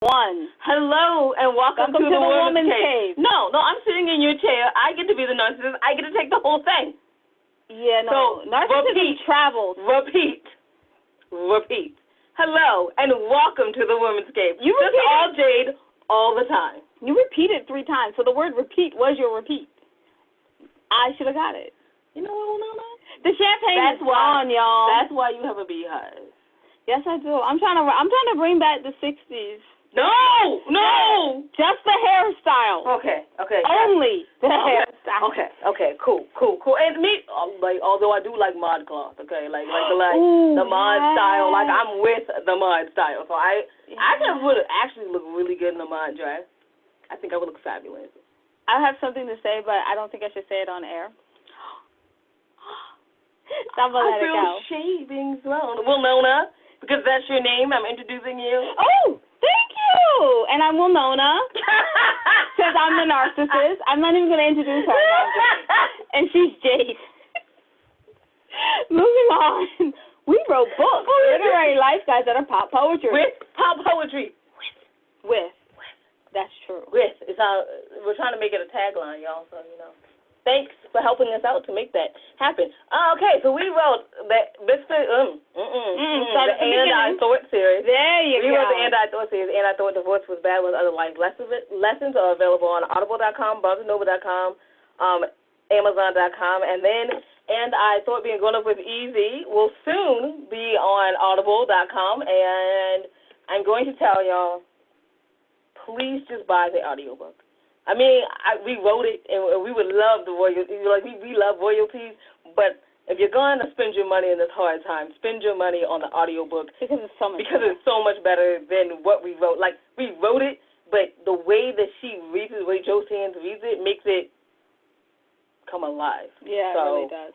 One. Hello and welcome to the the Woman's Woman's Cave. Cave. No, I'm sitting in your chair. I get to be the narcissist. I get to take the whole thing. Yeah, no. So, Narcissism repeat. travels. Repeat. Hello and welcome to the Woman's Cave. You Just repeat all Jade all the time. You repeated 3 times, so the word repeat was your repeat. I should have got it. You know what, Winona? The champagne is gone, y'all. That's why you have a beehive. Yes, I do. I'm trying to bring back the 60s. No. Just the hairstyle. Okay. Only the hairstyle. Okay, cool. And me, although I do like mod cloth, okay, like the mod style, like I'm with the mod style. So I think would actually look really good in the mod dress. I think I would look fabulous. I have something to say, but I don't think I should say it on air. I'm gonna let it go. I feel shaving thrown. Winona, because that's your name, I'm introducing you. Oh, thank you. And I'm Winona, because I'm the narcissist. I'm not even going to introduce her. And she's Jade. Moving on. We wrote books, literary life guides that are pop poetry. With pop poetry. With. That's true. With. We're trying to make it a tagline, y'all, so you know. Thanks for helping us out to make that happen. Okay, so we wrote the And I Thought series. There you go. We wrote the And I Thought series. And I Thought Divorce Was Bad with Other Life Lessons are available on audible.com, barnesandnoble.com, amazon.com, and then And I Thought Being Grown Up Was Easy will soon be on audible.com, and I'm going to tell y'all, please just buy the audiobook. I mean, we wrote it, and we would love the royalties. We love royalties, but if you're going to spend your money in this hard time, spend your money on the audiobook. Because it's so much better than what we wrote. Like, we wrote it, but the way that she reads it, the way Joe Sands reads it, makes it come alive. Yeah, it really does.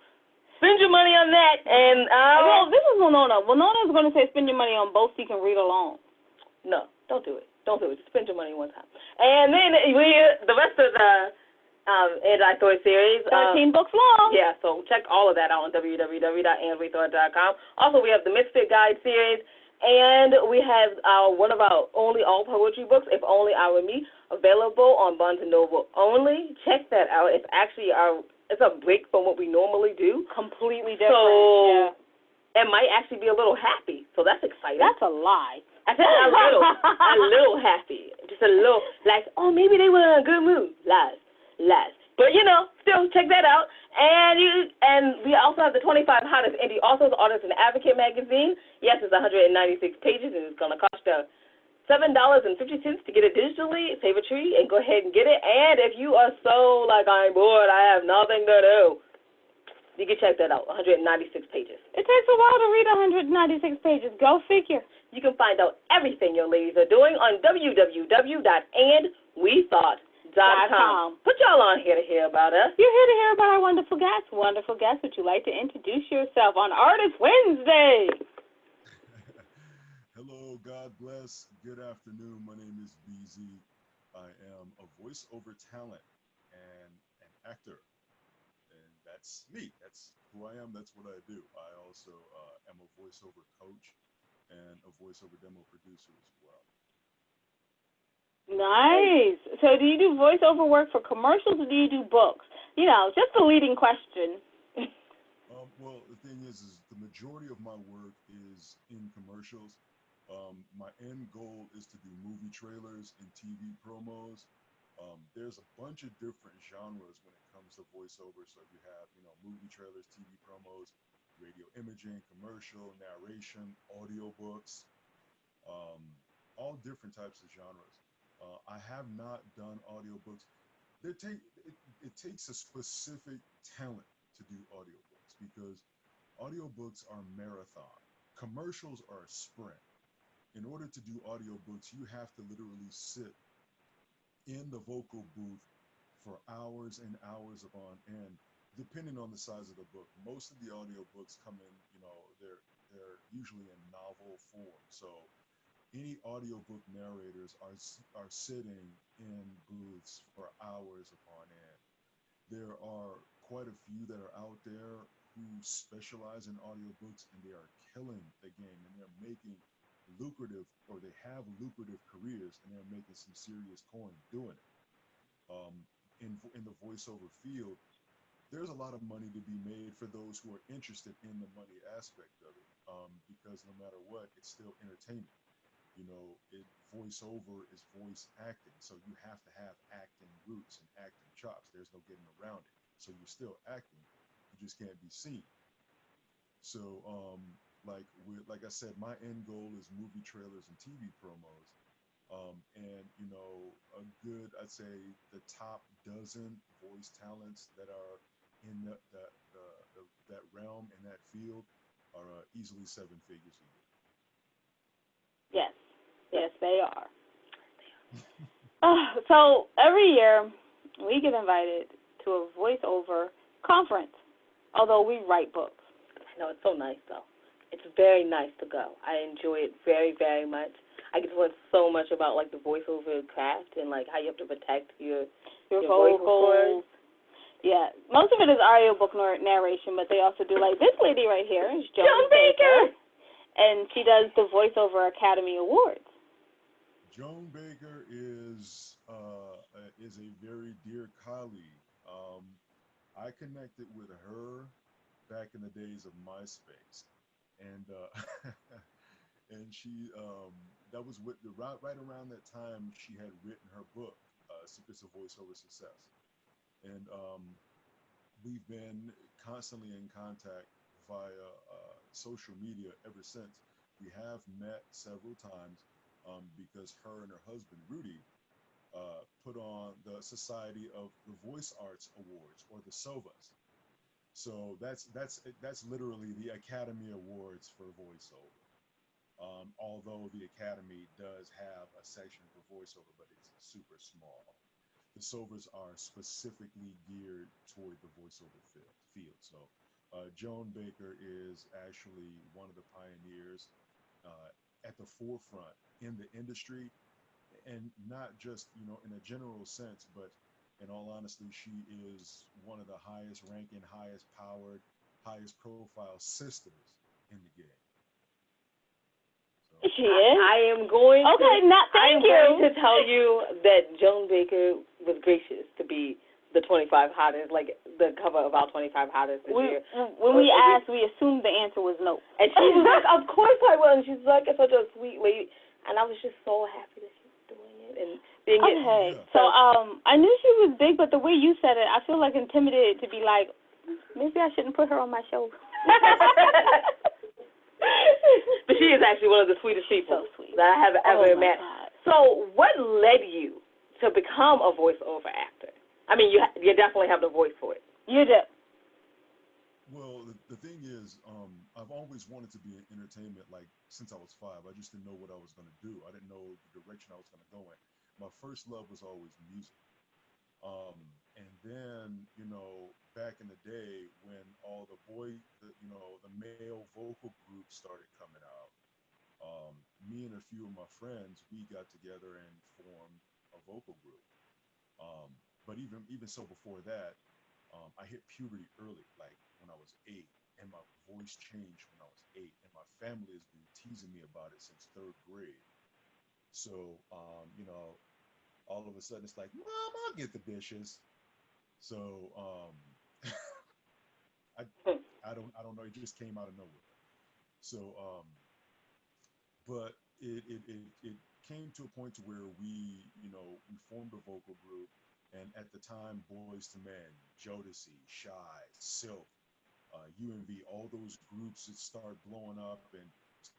Spend your money on that, and... well, this is Winona. Winona's going to say spend your money on both so you can read along. No, don't do it. Don't do it. Just spend your money one time. And then the rest of the And I Thought series. 13 books long. Yeah, so check all of that out on www.andwethought.com. Also, we have the Misfit Guide series, and we have one of our only all poetry books, If Only I Were Me, available on Barnes & Noble only. Check that out. It's actually it's a break from what we normally do. Completely different. So it might actually be a little happy, so that's exciting. That's a lie. I said a little happy. Just a little, like, oh, maybe they were in a good mood. Lies. But, still, check that out. And we also have the 25 Hottest Indie Authors, Artists, and Advocate magazine. Yes, it's 196 pages, and it's going to cost you $7.50 to get it digitally. Save a tree and go ahead and get it. And if you are so, like, I'm bored, I have nothing to do, you can check that out, 196 pages. It takes a while to read 196 pages. Go figure. You can find out everything your ladies are doing on www.andwethought.com. Put y'all on here to hear about us. You're here to hear about our wonderful guests. Wonderful guests, would you like to introduce yourself on Artist Wednesday? Hello, God bless. Good afternoon. My name is BZ. I am a voiceover talent and an actor. And that's me. That's who I am. That's what I do. I also am a voiceover coach and a voiceover demo producer as well. Nice. So do you do voiceover work for commercials or do you do books? Just a leading question. Well, the thing is the majority of my work is in commercials. My end goal is to do movie trailers and TV promos. There's a bunch of different genres when it comes to voiceover. So you have, movie trailers, TV promos, radio imaging, commercial, narration, audiobooks, all different types of genres. I have not done audiobooks. It takes a specific talent to do audiobooks because audiobooks are marathon. Commercials are a sprint. In order to do audiobooks, you have to literally sit in the vocal booth for hours and hours upon end, depending on the size of the book. Most of the audiobooks come in, they're usually in novel form. So any audiobook narrators are sitting in booths for hours upon end. There are quite a few that are out there who specialize in audiobooks, and they are killing the game, and they're making lucrative, or they have lucrative careers, and they're making some serious coin doing it. In the voiceover field, there's a lot of money to be made for those who are interested in the money aspect of it, because no matter what, it's still entertainment. Voiceover is voice acting, so you have to have acting roots and acting chops. There's no getting around it. So you're still acting, you just can't be seen. So, like I said, my end goal is movie trailers and TV promos. And a good, I'd say, the top dozen voice talents that are in that realm in that field are easily seven figures a Yes. Yes, they are. So every year we get invited to a voiceover conference, although we write books. I know, it's so nice, though. It's very nice to go. I enjoy it very, very much. I get to learn so much about, like, the voiceover craft and, like, how you have to protect your vocal vocals. Yeah, most of it is audiobook narration, but they also do, like, this lady right here is Joan Baker, and she does the Voiceover Academy Awards. Joan Baker is a very dear colleague. I connected with her back in the days of MySpace, and and she that was right around that time she had written her book, Secrets of Voiceover Success, and we've been constantly in contact via social media ever since. We have met several times, because her and her husband Rudy put on the Society of the Voice Arts Awards, or the SOVAs. So that's literally the Academy Awards for voiceover. Although the Academy does have a section for voiceover, but it's super small. The SOVAs are specifically geared toward the voiceover field. So Joan Baker is actually one of the pioneers, at the forefront in the industry, and not just in a general sense, but in all honesty, she is one of the highest ranking, highest powered, highest profile sisters in the game. So, she is? I am going thank you. to tell you that Joan Baker was gracious to be the 25 hottest, like the cover of our 25 hottest this year. When we asked, we assumed the answer was no. And she was like, of course I will. And she's like, such a sweet lady. And I was just so happy that she was doing it and being okay. So I knew she was big, but the way you said it, I feel like intimidated to be like, maybe I shouldn't put her on my show. But she is actually one of the sweetest people that I have ever met. God. So what led you to become a voiceover actor? I mean, you definitely have the voice for it. You do. Well, the thing is, I've always wanted to be in entertainment, like since I was 5. I just didn't know what I was going to do. I didn't know the direction I was going to go in. My first love was always music. And then, back in the day when all the male vocal groups started coming out, me and a few of my friends, we got together and formed a vocal group. But even so, before that, I hit puberty early, like when I was 8, and my voice changed when I was 8, and my family has been teasing me about it since 3rd grade. So, all of a sudden it's like, Mom, I'll get the dishes. So, I I don't know. It just came out of nowhere. So, but it came to a point to where we formed a vocal group, and at the time, Boys to Men, Jodeci, Shy, Silk, UMV, all those groups that started blowing up, and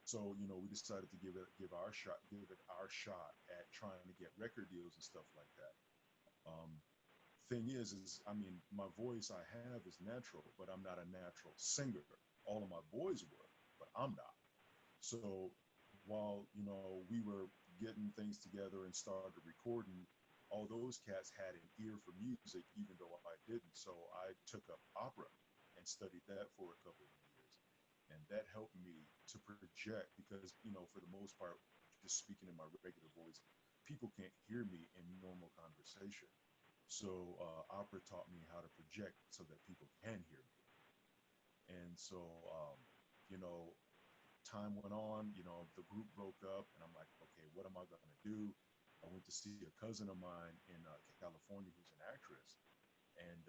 so we decided to give it our shot at trying to get record deals and stuff like that. Um, Thing is I mean, my voice I have is natural, but I'm not a natural singer. All of my boys were, but I'm not. So while we were getting things together and started recording, all those cats had an ear for music, even though I didn't. So I took up opera and studied that for a couple of years, and that helped me to project, because for the most part, just speaking in my regular voice, people can't hear me in normal conversation. So opera taught me how to project so that people can hear me. And so, you know, time went on, the group broke up, and I'm like, okay, what am I going to do? I went to see a cousin of mine in California who's an actress, and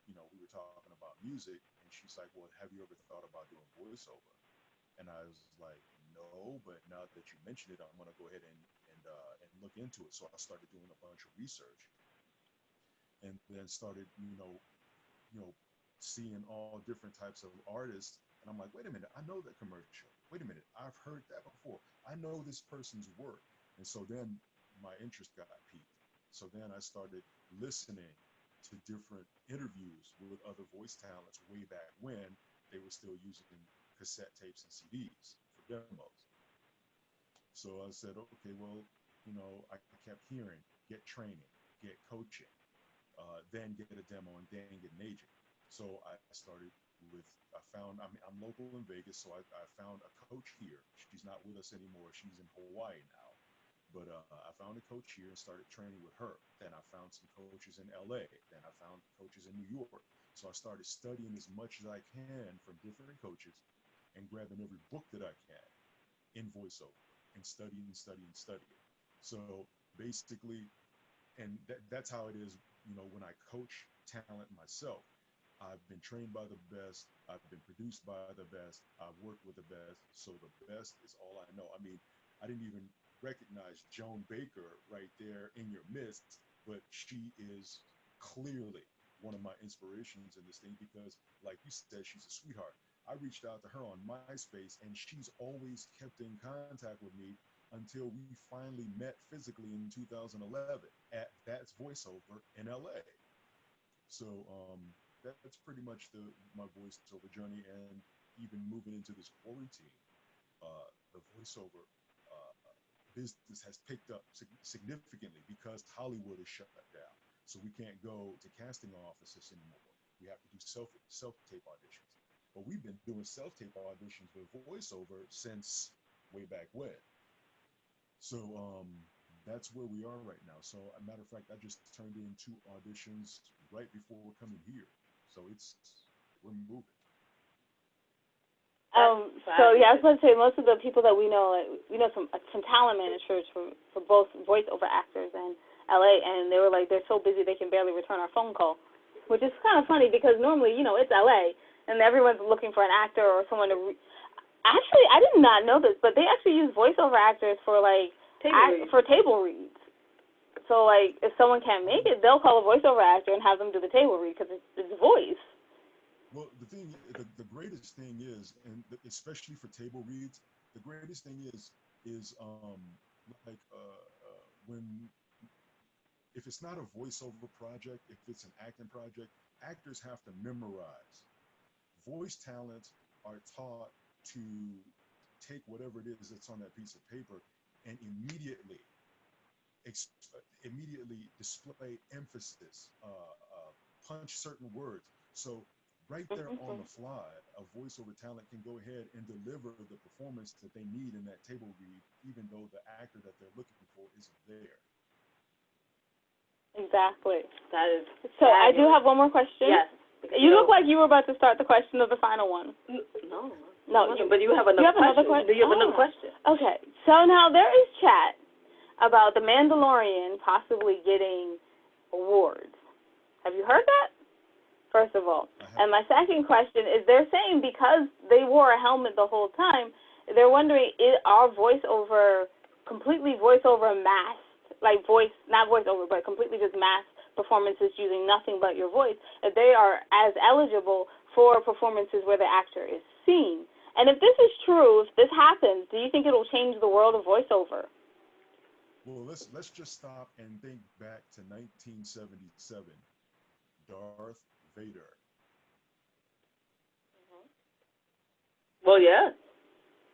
we were talking about music, and she's like, well, have you ever thought about doing voiceover? And I was like, no, but now that you mention it, I'm going to go ahead and look into it. So I started doing a bunch of research, and then started, you know, seeing all different types of artists. And I'm like, wait a minute, I know that commercial. Wait a minute, I've heard that before. I know this person's work. And so then my interest got piqued. So then I started listening to different interviews with other voice talents way back when they were still using cassette tapes and CDs for demos. So I said, okay, well, I kept hearing, get training, get coaching, then get a demo, and then get an agent. So I started I'm local in Vegas, so I found a coach here. She's not with us anymore. She's in Hawaii now. But I found a coach here and started training with her. Then I found some coaches in LA. Then I found coaches in New York. So I started studying as much as I can from different coaches and grabbing every book that I can in voiceover and studying. So basically, and that's how it is, when I coach talent myself. I've been trained by the best. I've been produced by the best. I've worked with the best. So the best is all I know. I mean, I didn't even recognize Joan Baker right there in your midst, but she is clearly one of my inspirations in this thing because, like you said, she's a sweetheart. I reached out to her on MySpace, and she's always kept in contact with me until we finally met physically in 2011 at That's Voiceover in LA. So that's pretty much my voiceover journey, and even moving into this quarantine, the voiceover business has picked up significantly because Hollywood is shut down. So we can't go to casting offices anymore. We have to do self tape auditions. But we've been doing self tape auditions with voiceover since way back when. So that's where we are right now. So, a matter of fact, I just turned in 2 auditions right before we're coming here. So we're moving. So yeah, I was about to say most of the people that we know, some talent managers for both voiceover actors and LA, and they were like they're so busy they can barely return our phone call, which is kind of funny because normally it's LA and everyone's looking for an actor or someone to. Actually, I did not know this, but they actually use voiceover actors for table reads. So like if someone can't make it, they'll call a voiceover actor and have them do the table read because it's voice. Well, the greatest thing is, and especially for table reads, the greatest thing is like when if it's not a voiceover project, if it's an acting project, actors have to memorize. Voice talents are taught to take whatever it is that's on that piece of paper and immediately display emphasis, punch certain words. So right there on the fly, a voiceover talent can go ahead and deliver the performance that they need in that table read, even though the actor that they're looking for isn't there. Exactly. That is. So I do have one more question. Yes. You look like you were about to start the question of the final one. No. But you have another question. Do you have another question? Okay. So now there is chat about The Mandalorian possibly getting awards. Have you heard that? First of all. And my second question is they're saying because they wore a helmet the whole time, they're wondering, are completely voiceover masked, like not voiceover, but completely just masked performances using nothing but your voice, that they are as eligible for performances where the actor is seen. And if this is true, if this happens, do you think it'll change the world of voiceover? Well, let's just stop and think back to 1977. Darth Vader. Well, yeah.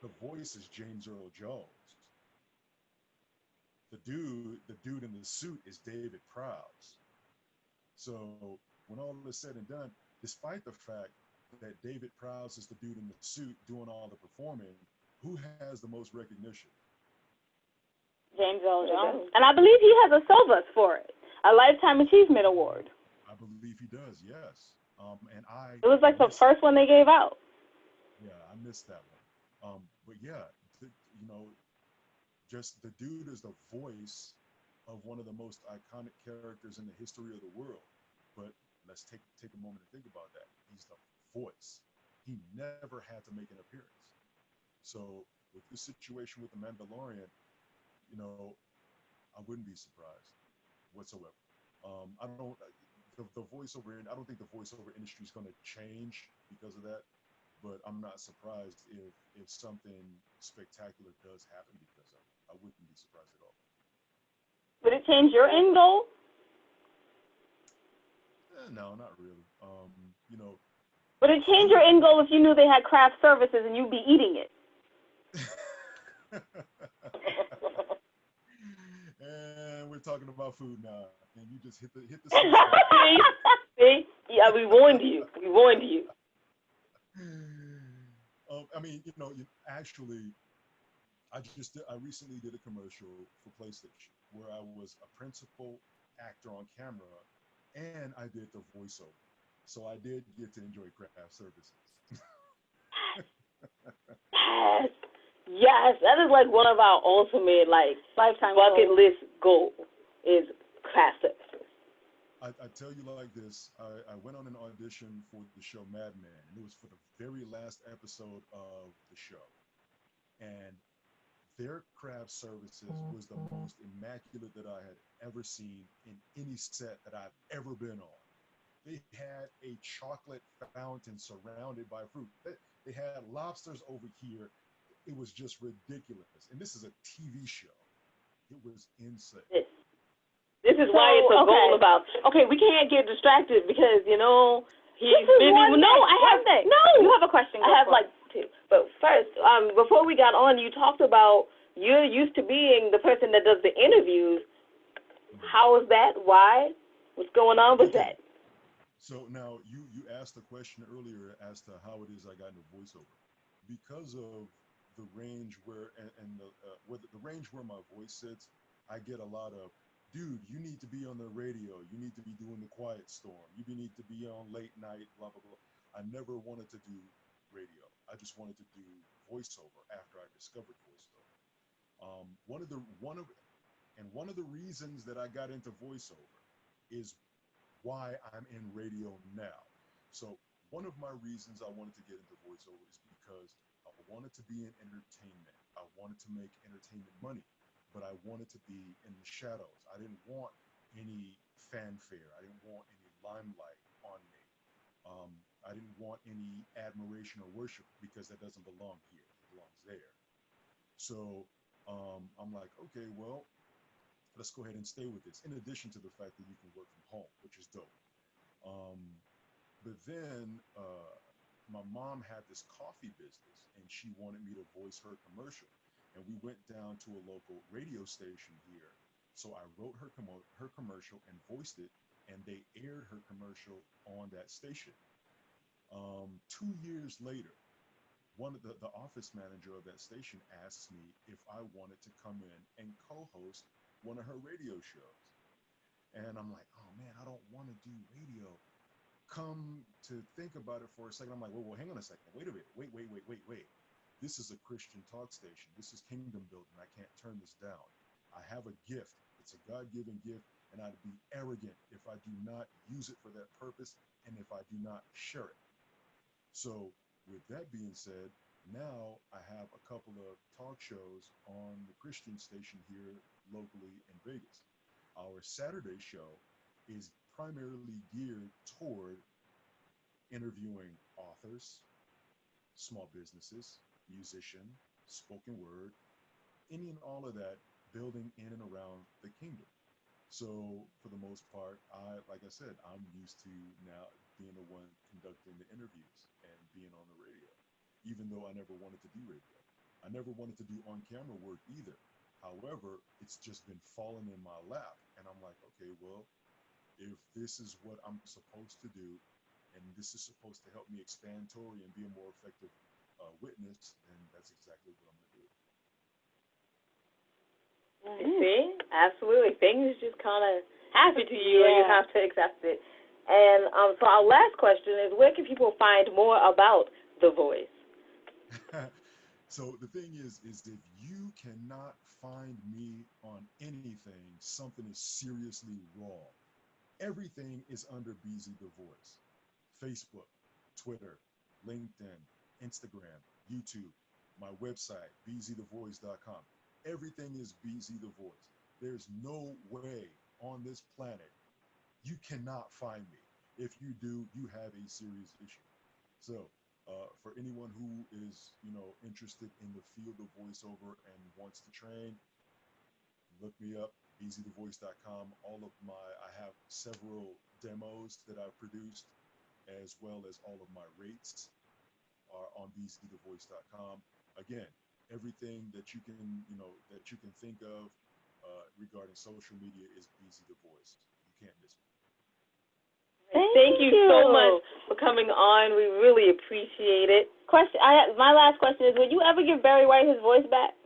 The voice is James Earl Jones. The dude in the suit is David Prowse. So when all is said and done, despite the fact that David Prowse is the dude in the suit doing all the performing, who has the most recognition? James Earl Jones. And I believe he has a Silvus for it, a Lifetime Achievement Award. I believe he does, yes. It was like the first one they gave out. Yeah, I missed that one. But yeah, you know, just the dude is the voice of one of the most iconic characters in the history of the world. But let's take a moment to think about that. He's the voice. He never had to make an appearance. So with this situation with the Mandalorian, you know, I wouldn't be surprised whatsoever. I don't the voiceover. I don't think the voiceover industry is going to change because of that. But I'm not surprised if something spectacular does happen because of it. I wouldn't be surprised at all. Would it change your end goal? No, not really. You know, Would it change your end goal if you knew they had craft services and you'd be eating it? And we're talking about food now, and you just hit the See? Yeah, we warned you. We warned you. I mean, you know, actually, I recently did a commercial for PlayStation where I was a principal actor on camera, and I did the voiceover. So I did get to enjoy craft services. Yes. Yes. That is like one of our ultimate, like, lifetime bucket goals. list goal is craft services. I tell you like this, I went on an audition for the show Mad Men, and it was for the very last episode of the show. And their craft services was the most immaculate that I had ever seen in any set that I've ever been on. They had a chocolate fountain surrounded by fruit. They had lobsters over here. It was just ridiculous. And this is a TV show. It was insane. This is why it's a goal about. Okay, we can't get distracted because he's busy. No, I have that. No, you have a question. I have like two. But first, before we got on, you talked about you're used to being the person that does the interviews. How is that? Why? What's going on with that? So now you asked a question earlier as to how it is I got into voiceover. Because of the range where the range where my voice sits, I get a lot of, dude, you need to be on the radio. You need to be doing the Quiet Storm. You need to be on late night, blah blah blah. I never wanted to do radio. I just wanted to do voiceover after I discovered voiceover. One of the reasons that I got into voiceover is why I'm in radio now. So one of my reasons I wanted to get into voiceover is because I wanted to be in entertainment. I wanted to make entertainment money, but I wanted to be in the shadows. I didn't want any fanfare. I didn't want any limelight on me. I didn't want any admiration or worship because that doesn't belong here. It belongs there. So I'm like, okay, well, let's go ahead and stay with this. In addition to the fact that you can work from home, which is dope. Um, but then my mom had this coffee business, and she wanted me to voice her commercial. And we went down to a local radio station here. So I wrote her commercial and voiced it, and they aired her commercial on that station. 2 years later, one of the office manager of that station asked me if I wanted to come in and co-host one of her radio shows. And I'm like, oh man, I don't want to do radio. Come to think about it for a second, I'm like, well, hang on a second. Wait a minute. Wait. This is a Christian talk station. This is kingdom building. I can't turn this down. I have a gift. It's a God-given gift, and I'd be arrogant if I do not use it for that purpose and if I do not share it. So with that being said, now I have a couple of talk shows on the Christian station here locally in Vegas. Our Saturday show is primarily geared toward interviewing authors, small businesses, musician, spoken word, any and all of that building in and around the kingdom. So for the most part, like I said, I'm used to now being the one conducting the interviews and being on the radio, even though I never wanted to do radio. I never wanted to do on-camera work either. However, it's just been falling in my lap. And I'm like, okay, well, if this is what I'm supposed to do, and this is supposed to help me expand Tory and be a more effective witness, then that's exactly what I'm going to do. See? Absolutely. Things just kind of happen to you, and you have to accept it. And so our last question is, where can people find more about The Voice? So the thing is if you cannot find me on anything, something is seriously wrong. Everything is under BZ The Voice. Facebook, Twitter, LinkedIn, Instagram, YouTube, my website, bzthevoice.com. Everything is BZ The Voice. There's no way on this planet you cannot find me. If you do, you have a serious issue. So, for anyone who is, interested in the field of voiceover and wants to train, look me up, bzthevoice.com. I have several demos that I've produced, as well as all of my rates are on bzthevoice.com. Again, everything that you can think of regarding social media is BZ The Voice. You can't miss me. Thank you so much for coming on. We really appreciate it. My last question is: would you ever give Barry White his voice back?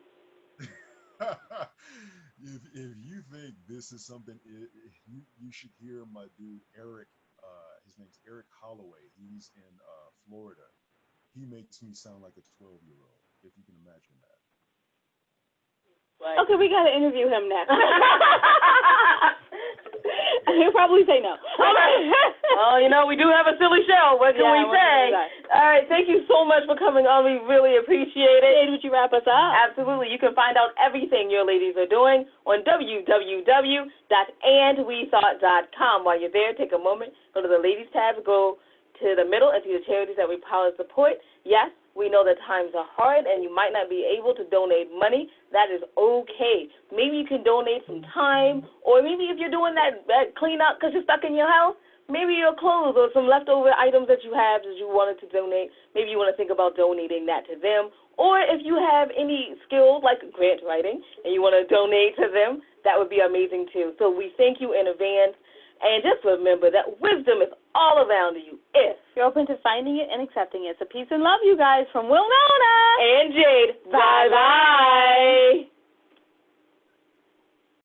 If you think this is something, you should hear my dude Eric. His name's Eric Holloway. He's in Florida. He makes me sound like a 12-year-old, if you can imagine that. Okay, we got to interview him next. He'll probably say no. Well, we do have a silly show. What can we say? All right, thank you so much for coming on. We really appreciate it. Would you wrap us up? Absolutely. You can find out everything your ladies are doing on www.andwethought.com. While you're there, take a moment, go to the ladies tab, go to the middle and see the charities that we proudly support. Yes, we know that times are hard and you might not be able to donate money. That is okay. Maybe you can donate some time, or maybe if you're doing that cleanup because you're stuck in your house, maybe your clothes or some leftover items that you have that you wanted to donate, maybe you want to think about donating that to them. Or if you have any skills like grant writing and you want to donate to them, that would be amazing too. So we thank you in advance. And just remember that wisdom is all around you if you're open to finding it and accepting it. So peace and love, you guys, from Winona and Jade. Bye.